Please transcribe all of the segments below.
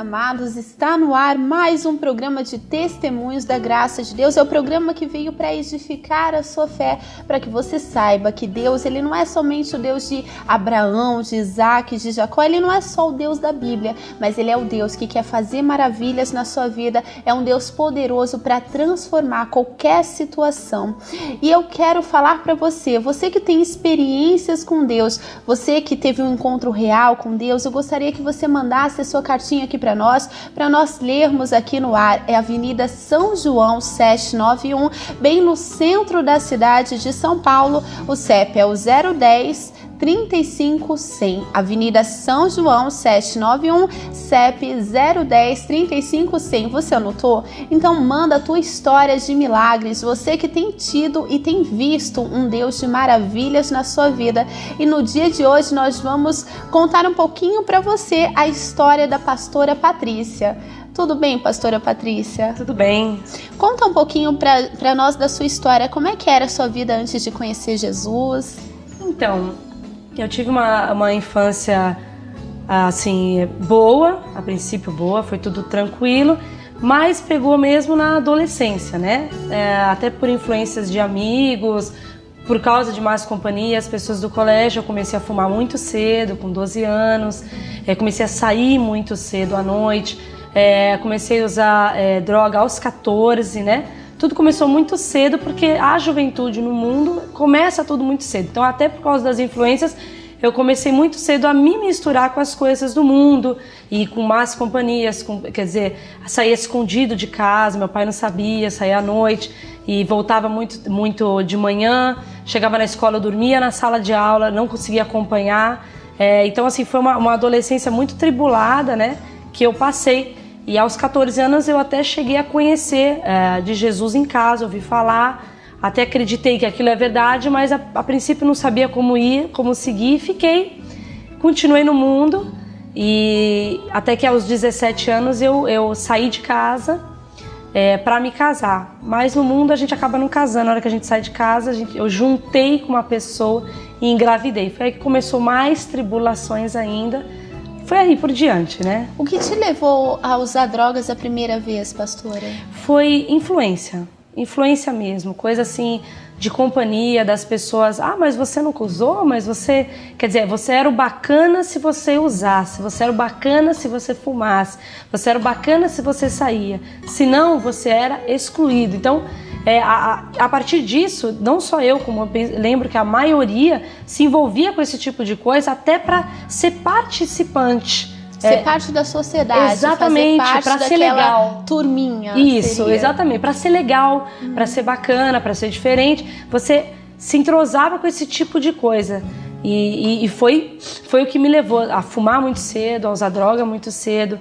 amados, está no ar mais um programa de testemunhos da graça de Deus. É o programa que veio para edificar a sua fé, para que você saiba que Deus, ele não é somente o Deus de Abraão, de Isaac, de Jacó, ele não é só o Deus da Bíblia, mas ele é o Deus que quer fazer maravilhas na sua vida, é um Deus poderoso para transformar qualquer situação. E eu quero falar para você, você que tem experiências com Deus, você que teve um encontro real com Deus, eu gostaria que você mandasse a sua cartinha aqui para nós lermos aqui no ar. É Avenida São João 791, bem no centro da cidade de São Paulo. O CEP é o 010 35100, Avenida São João 791, CEP 010 35100. Você anotou? Então manda a tua história de milagres, você que tem tido e tem visto um Deus de maravilhas na sua vida. E no dia de hoje nós vamos contar um pouquinho para você a história da pastora Patrícia. Tudo bem, pastora Patrícia? Tudo bem. Conta um pouquinho para nós da sua história, como é que era a sua vida antes de conhecer Jesus? Então, eu tive uma infância, assim, boa, a princípio boa, foi tudo tranquilo, mas pegou mesmo na adolescência, né? Até por influências de amigos, por causa de más companhia, as pessoas do colégio, eu comecei a fumar muito cedo, com 12 anos, comecei a sair muito cedo à noite, comecei a usar droga aos 14, né? Tudo começou muito cedo, porque a juventude no mundo começa tudo muito cedo. Então, até por causa das influências, eu comecei muito cedo a me misturar com as coisas do mundo e com más companhias, quer dizer, saía escondido de casa, meu pai não sabia, saía à noite e voltava muito de manhã, chegava na escola, eu dormia na sala de aula, não conseguia acompanhar. Então, assim, foi uma adolescência muito tribulada, né, que eu passei. E aos 14 anos eu até cheguei a conhecer de Jesus em casa, ouvi falar, até acreditei que aquilo é verdade, mas a princípio não sabia como ir, como seguir, e continuei no mundo, e até que aos 17 anos eu saí de casa para me casar. Mas no mundo a gente acaba não casando, na hora que a gente sai de casa, eu juntei com uma pessoa e engravidei. Foi aí que começou mais tribulações ainda. Foi aí por diante, né? O que te levou a usar drogas a primeira vez, pastora? Foi influência mesmo, coisa assim de companhia das pessoas. Mas você nunca usou, mas você... Quer dizer, você era o bacana se você usasse, você era o bacana se você fumasse, você era o bacana se você saía, senão você era excluído. Então, a partir disso, não só eu, como eu lembro que a maioria se envolvia com esse tipo de coisa até para ser participante. Ser parte da sociedade. Exatamente, para ser legal. Turminha. Isso, seria. Exatamente, para ser legal, para ser bacana, para ser diferente. Você se entrosava com esse tipo de coisa. E foi o que me levou a fumar muito cedo, a usar droga muito cedo.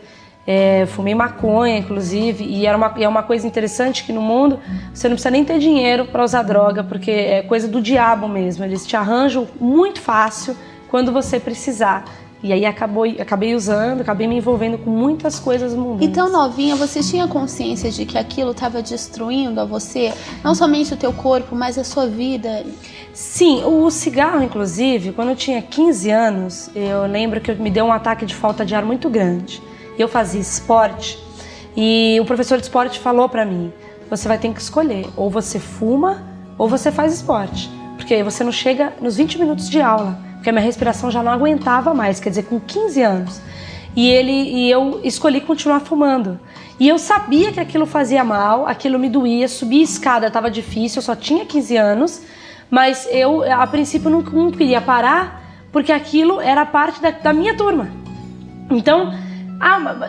Fumei maconha, inclusive, e é uma coisa interessante que no mundo você não precisa nem ter dinheiro para usar droga, porque é coisa do diabo mesmo, eles te arranjam muito fácil quando você precisar. E aí acabei usando, acabei me envolvendo com muitas coisas mundanas. Então, novinha, você tinha consciência de que aquilo estava destruindo a você? Não somente o teu corpo, mas a sua vida? Sim, o cigarro, inclusive, quando eu tinha 15 anos, eu lembro que me deu um ataque de falta de ar muito grande. Eu fazia esporte e o professor de esporte falou pra mim: você vai ter que escolher, ou você fuma ou você faz esporte, porque aí você não chega nos 20 minutos de aula, porque a minha respiração já não aguentava mais, quer dizer, com 15 anos. E eu escolhi continuar fumando. E eu sabia que aquilo fazia mal, aquilo me doía, subir escada estava difícil, eu só tinha 15 anos, mas eu, a princípio, não queria parar, porque aquilo era parte da minha turma. Então,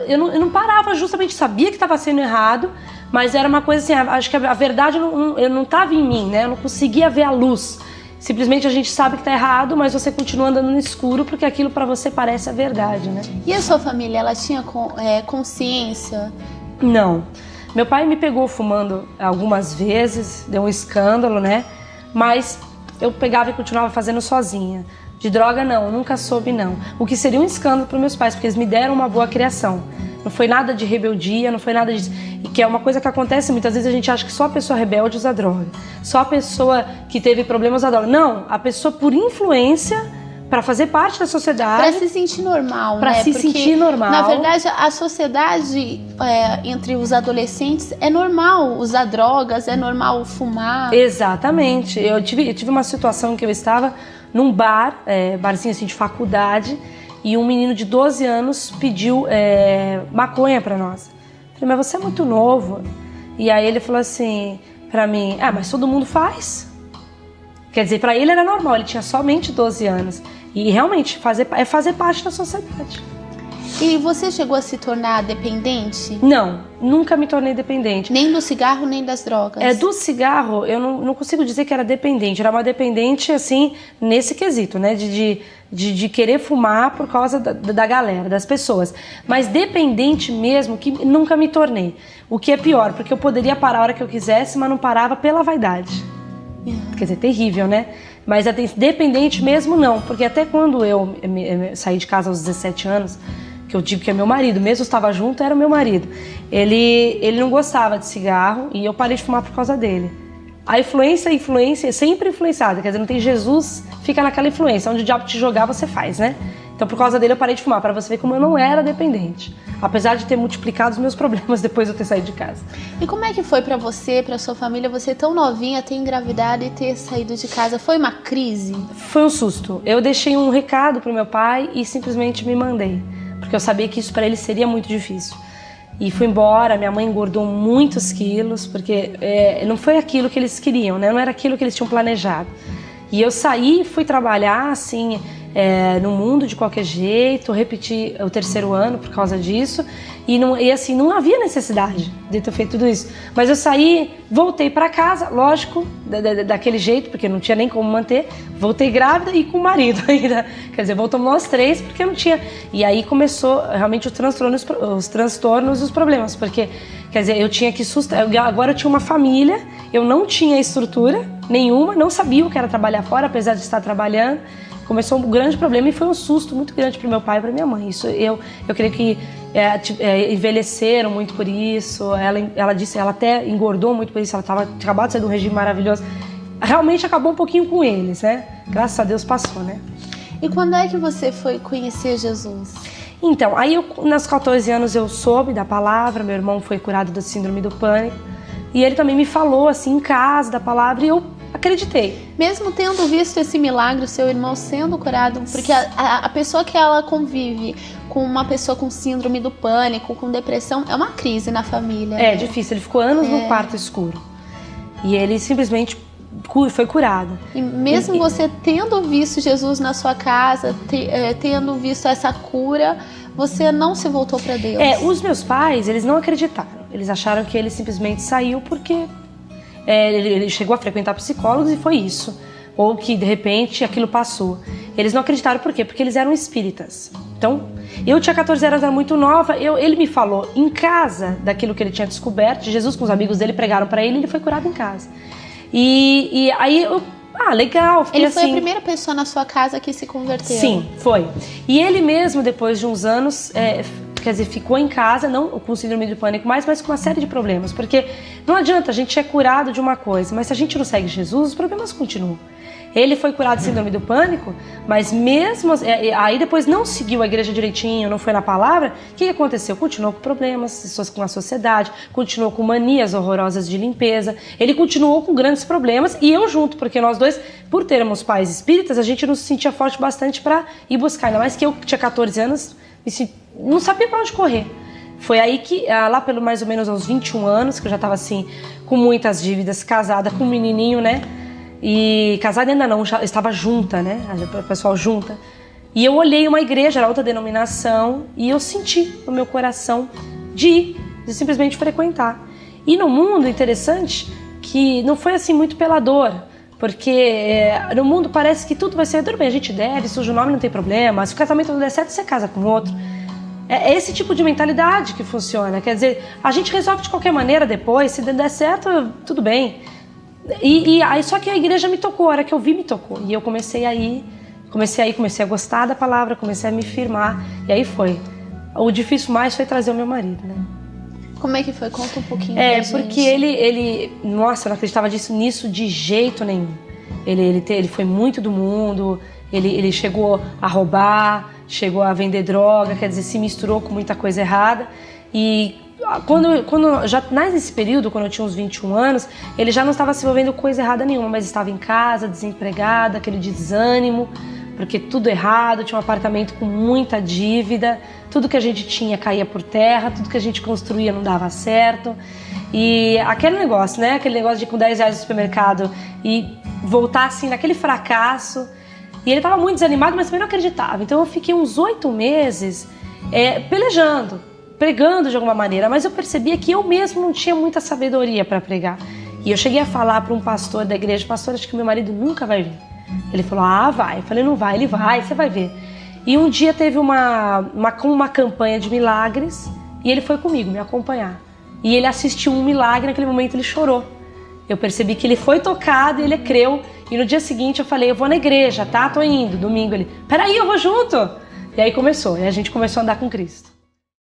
eu não parava, justamente sabia que estava sendo errado, mas era uma coisa assim, acho que a verdade eu não estava em mim, né? Eu não conseguia ver a luz. Simplesmente a gente sabe que está errado, mas você continua andando no escuro porque aquilo para você parece a verdade, né? E a sua família, ela tinha consciência? Não. Meu pai me pegou fumando algumas vezes, deu um escândalo, né? Mas eu pegava e continuava fazendo sozinha. De droga, não, nunca soube, não. O que seria um escândalo para meus pais, porque eles me deram uma boa criação. Não foi nada de rebeldia, não foi nada disso. E que é uma coisa que acontece muitas vezes, a gente acha que só a pessoa rebelde usa droga. Só a pessoa que teve problemas usa droga. Não, a pessoa por influência para fazer parte da sociedade. Para se sentir normal, pra né? se Porque, sentir normal. na verdade, a sociedade entre os adolescentes é normal usar drogas, é normal fumar. Exatamente. Eu tive uma situação que eu estava num barzinho assim de faculdade, e um menino de 12 anos pediu maconha para nós. Eu falei, mas você é muito novo. E aí ele falou assim para mim, mas todo mundo faz. Quer dizer, para ele era normal, ele tinha somente 12 anos. E realmente fazer parte da sociedade. E você chegou a se tornar dependente? Não, nunca me tornei dependente. Nem do cigarro, nem das drogas? Do cigarro, eu não consigo dizer que era dependente. Era uma dependente, assim, nesse quesito, né? De querer fumar por causa da galera, das pessoas. Mas dependente mesmo, que nunca me tornei. O que é pior, porque eu poderia parar a hora que eu quisesse, mas não parava pela vaidade. Quer dizer, terrível, né? Mas dependente mesmo não, porque até quando eu saí de casa aos 17 anos, que eu digo que é meu marido, mesmo estava junto, era meu marido. Ele não gostava de cigarro e eu parei de fumar por causa dele. A influência, sempre influenciada, quer dizer, não tem Jesus, fica naquela influência, onde o diabo te jogar, você faz, né? Então, por causa dele, eu parei de fumar, para você ver como eu não era dependente. Apesar de ter multiplicado os meus problemas depois de eu ter saído de casa. E como é que foi para você, para sua família, você tão novinha, ter engravidado e ter saído de casa? Foi uma crise? Foi um susto. Eu deixei um recado pro meu pai e simplesmente me mandei. Porque eu sabia que isso para ele seria muito difícil. E fui embora, minha mãe engordou muitos quilos, porque não foi aquilo que eles queriam, né? Não era aquilo que eles tinham planejado. E eu saí, fui trabalhar, assim, no mundo de qualquer jeito, repeti o 3º ano por causa disso, e assim, não havia necessidade de ter feito tudo isso. Mas eu saí, voltei para casa, lógico, daquele jeito, porque não tinha nem como manter, voltei grávida e com o marido ainda. Quer dizer, voltamos nós 3, porque eu não tinha... E aí começou realmente os transtornos e os problemas, porque, quer dizer, eu tinha que sustentar... Agora eu tinha uma família, eu não tinha estrutura nenhuma, não sabia o que era trabalhar fora, apesar de estar trabalhando. Começou um grande problema e foi um susto muito grande para meu pai e para minha mãe. Isso eu creio que envelheceram muito por isso. Ela disse, ela até engordou muito por isso. Ela estava acabado de sair de um regime maravilhoso. Realmente acabou um pouquinho com eles, né? Graças a Deus passou, né? E quando é que você foi conhecer Jesus? Então, aí nos 14 anos eu soube da palavra. Meu irmão foi curado da síndrome do pânico e ele também me falou assim em casa da palavra e eu acreditei. Mesmo tendo visto esse milagre, o seu irmão sendo curado, porque a pessoa que ela convive com uma pessoa com síndrome do pânico, com depressão, é uma crise na família. É difícil, ele ficou anos no quarto escuro. E ele simplesmente foi curado. E mesmo você tendo visto Jesus na sua casa, tendo visto essa cura, você não se voltou para Deus. Os meus pais, eles não acreditaram. Eles acharam que ele simplesmente saiu porque... ele chegou a frequentar psicólogos e foi isso. Ou que, de repente, aquilo passou. Eles não acreditaram por quê? Porque eles eram espíritas. Então, eu tinha 14 anos, era muito nova. Ele me falou em casa daquilo que ele tinha descoberto. Jesus com os amigos dele pregaram para ele e ele foi curado em casa. E aí eu... legal. Ele foi a primeira pessoa na sua casa que se converteu. Sim, foi. E ele mesmo, depois de uns anos... quer dizer, ficou em casa, não com síndrome de pânico mais, mas com uma série de problemas. Porque não adianta, a gente é curado de uma coisa, mas se a gente não segue Jesus, os problemas continuam. Ele foi curado de síndrome do pânico, mas mesmo... aí depois não seguiu a igreja direitinho, não foi na palavra. O que aconteceu? Continuou com problemas com a sociedade, continuou com manias horrorosas de limpeza, ele continuou com grandes problemas e eu junto, porque nós dois, por termos pais espíritas, a gente nos sentia forte bastante para ir buscar. Ainda mais que eu tinha 14 anos, não sabia para onde correr. Foi aí que, lá pelo mais ou menos aos 21 anos, que eu já estava assim, com muitas dívidas, casada com um menininho, né? E casada ainda não, já estava junta, né? O pessoal junta. E eu olhei uma igreja, era outra denominação, e eu senti no meu coração de simplesmente frequentar. E no mundo, interessante, que não foi assim muito pela dor, porque no mundo parece que tudo vai ser, tudo bem, a gente deve, suja o nome, não tem problema, se o casamento não der certo, você casa com outro. É esse tipo de mentalidade que funciona, quer dizer, a gente resolve de qualquer maneira depois, se der certo, tudo bem. E aí só que a igreja me tocou, a hora que eu vi me tocou, e eu comecei a gostar da palavra, comecei a me firmar, e aí foi. O difícil mais foi trazer o meu marido, né? Como é que foi? Conta um pouquinho pra gente. Porque ele... Nossa, eu não acreditava nisso de jeito nenhum. Ele foi muito do mundo, Ele chegou a roubar, chegou a vender droga, quer dizer, se misturou com muita coisa errada. E já nesse período, quando eu tinha uns 21 anos, ele já não estava se envolvendo com coisa errada nenhuma, mas estava em casa, desempregado, aquele desânimo, porque tudo errado, tinha um apartamento com muita dívida, tudo que a gente tinha caía por terra, tudo que a gente construía não dava certo. E aquele negócio, né? Aquele negócio de ir com 10 reais no supermercado e voltar assim naquele fracasso. E ele estava muito desanimado, mas também não acreditava. Então eu fiquei uns 8 meses pelejando, pregando de alguma maneira, mas eu percebia que eu mesmo não tinha muita sabedoria para pregar. E eu cheguei a falar para um pastor da igreja: pastor, acho que meu marido nunca vai vir. Ele falou: ah, vai. Eu falei: não vai, ele vai, você vai ver. E um dia teve uma campanha de milagres e ele foi comigo me acompanhar. E ele assistiu um milagre, naquele momento ele chorou. Eu percebi que ele foi tocado e ele creu. E no dia seguinte eu falei: eu vou na igreja, tá? Tô indo. Domingo ele: peraí, eu vou junto. E aí começou, e a gente começou a andar com Cristo.